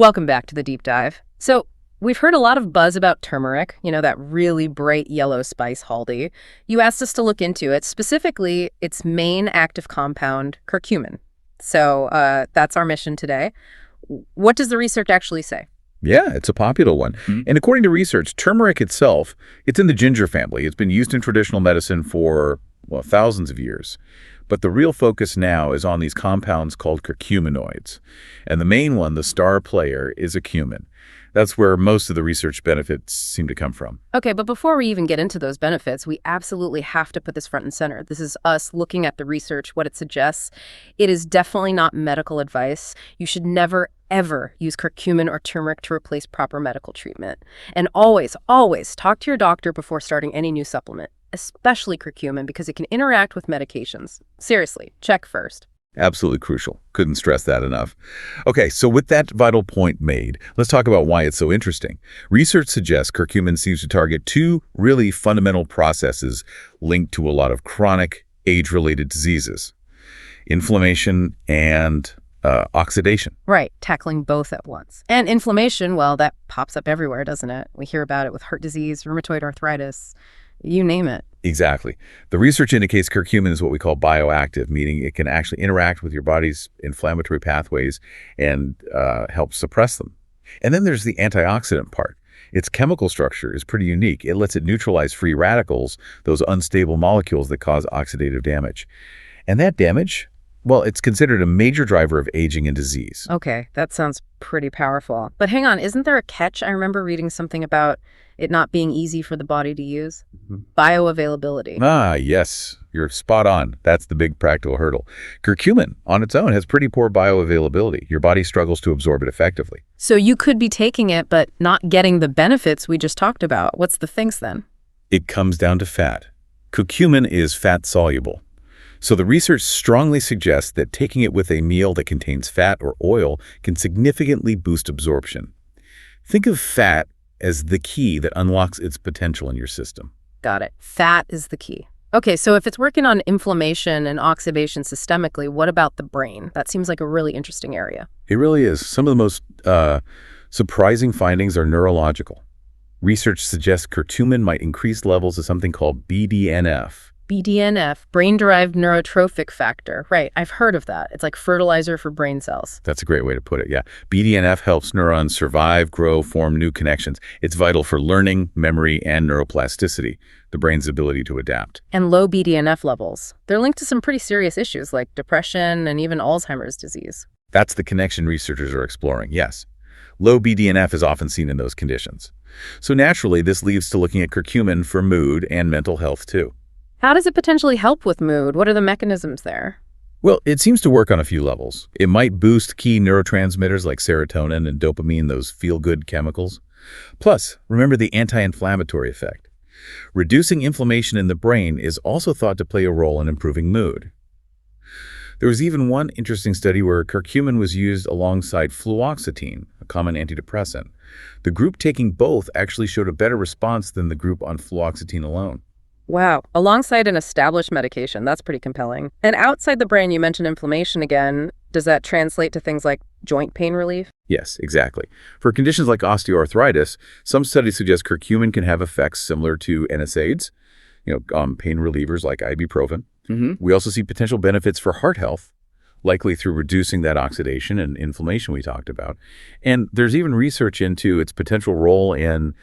Welcome back to the deep dive. So, we've heard a lot of buzz about turmeric, that really bright yellow spice Haldi. You asked us to look into it, specifically its main active compound, curcumin. So, that's our mission today. What does the research actually say? Yeah, it's a popular one. And according to research, turmeric itself, it's in the ginger family. It's been used in traditional medicine for, well, thousands of years. But the real focus now is on these compounds called curcuminoids. And the main one, the star player, is a cumin. That's where most of the research benefits seem to come from. Okay, but before we even get into those benefits, we absolutely have to put this front and center. This is us looking at the research, what it suggests. It is definitely not medical advice. You should never, ever use curcumin or turmeric to replace proper medical treatment. And always, always talk to your doctor before starting any new supplement, especially curcumin, because it can interact with medications. Seriously, check first. Absolutely crucial. Couldn't stress that enough. Okay, so with that vital point made, let's talk about why it's so interesting. Research suggests curcumin seems to target two really fundamental processes linked to a lot of chronic age-related diseases: inflammation and oxidation. Right, tackling both at once. And inflammation, well, that pops up everywhere, doesn't it? We hear about it with heart disease, rheumatoid arthritis, you name it. Exactly. The research indicates curcumin is what we call bioactive, meaning it can actually interact with your body's inflammatory pathways and help suppress them. And then there's the antioxidant part. Its chemical structure is pretty unique. It lets it neutralize free radicals, those unstable molecules that cause oxidative damage. And that damage, well, it's considered a major driver of aging and disease. Okay, that sounds pretty powerful. But hang on, isn't there a catch? I remember reading something about it not being easy for the body to use. Bioavailability. Ah, yes, you're spot on. That's the big practical hurdle. Curcumin on its own has pretty poor bioavailability. Your body struggles to absorb it effectively. So you could be taking it, but not getting the benefits we just talked about. What's the things then? It comes down to fat. Curcumin is fat soluble. So the research strongly suggests that taking it with a meal that contains fat or oil can significantly boost absorption. Think of fat as the key that unlocks its potential in your system. Got it. Fat is the key. Okay, so if it's working on inflammation and oxidation systemically, what about the brain? That seems like a really interesting area. It really is. Some of the most surprising findings are neurological. Research suggests curcumin might increase levels of something called BDNF. BDNF, brain-derived neurotrophic factor. Right, I've heard of that. It's like fertilizer for brain cells. That's a great way to put it, yeah. BDNF helps neurons survive, grow, form new connections. It's vital for learning, memory, and neuroplasticity, the brain's ability to adapt. And low BDNF levels. They're linked to some pretty serious issues like depression and even Alzheimer's disease. That's the connection researchers are exploring, yes. Low BDNF is often seen in those conditions. So naturally, this leads to looking at curcumin for mood and mental health, too. How does it potentially help with mood? What are the mechanisms there? Well, it seems to work on a few levels. It might boost key neurotransmitters like serotonin and dopamine, those feel-good chemicals. Plus, remember the anti-inflammatory effect. Reducing inflammation in the brain is also thought to play a role in improving mood. There was even one interesting study where curcumin was used alongside fluoxetine, a common antidepressant. The group taking both actually showed a better response than the group on fluoxetine alone. Wow, alongside an established medication, that's pretty compelling. And outside the brain, you mentioned inflammation again. Does that translate to things like joint pain relief? Yes, exactly. For conditions like osteoarthritis, some studies suggest curcumin can have effects similar to NSAIDs, pain relievers like ibuprofen. We also see potential benefits for heart health, likely through reducing that oxidation and inflammation we talked about. And there's even research into its potential role in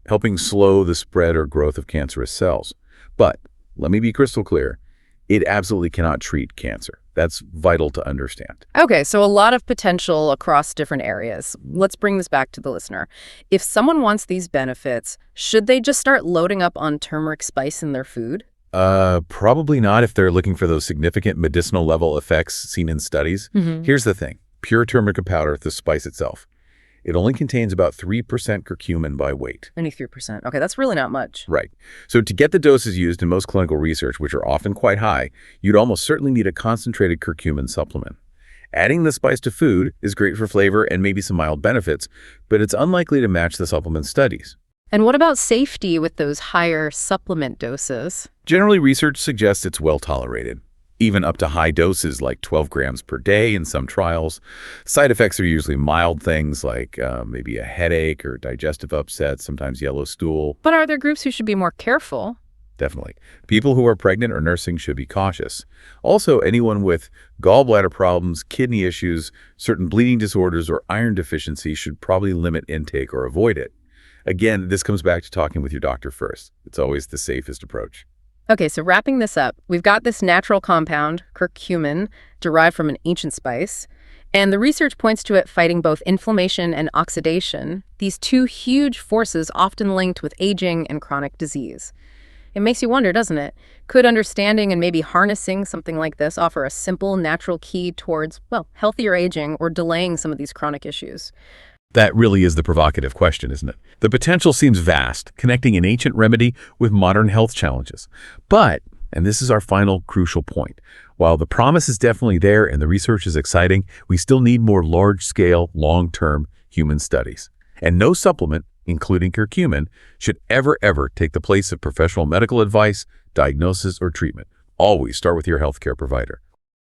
helping slow the spread or growth of cancerous cells. But let me be crystal clear, it absolutely cannot treat cancer. That's vital to understand. Okay, so a lot of potential across different areas. Let's bring this back to the listener. If someone wants these benefits, should they just start loading up on turmeric spice in their food? Probably not if they're looking for those significant medicinal level effects seen in studies. Here's the thing. Pure turmeric powder, the spice itself, it only contains about 3% curcumin by weight. Only 3%. Okay, that's really not much. Right. So to get the doses used in most clinical research, which are often quite high, you'd almost certainly need a concentrated curcumin supplement. Adding the spice to food is great for flavor and maybe some mild benefits, but it's unlikely to match the supplement studies. And what about safety with those higher supplement doses? Generally, research suggests it's well tolerated. even up to high doses like 12 grams per day in some trials. Side effects are usually mild things like maybe a headache or digestive upset, sometimes yellow stool. But are there groups who should be more careful? Definitely. People who are pregnant or nursing should be cautious. Also, anyone with gallbladder problems, kidney issues, certain bleeding disorders, or iron deficiency should probably limit intake or avoid it. Again, this comes back to talking with your doctor first. It's always the safest approach. Okay, so wrapping this up, we've got this natural compound, curcumin, derived from an ancient spice, and the research points to it fighting both inflammation and oxidation, these two huge forces often linked with aging and chronic disease. It makes you wonder, doesn't it? Could understanding and maybe harnessing something like this offer a simple, natural key towards, well, healthier aging or delaying some of these chronic issues? That really is the provocative question, isn't it? The potential seems vast, connecting an ancient remedy with modern health challenges. But, and this is our final crucial point, while the promise is definitely there and the research is exciting, we still need more large-scale, long-term human studies. And no supplement, including curcumin, should ever take the place of professional medical advice, diagnosis, or treatment. Always start with your healthcare provider.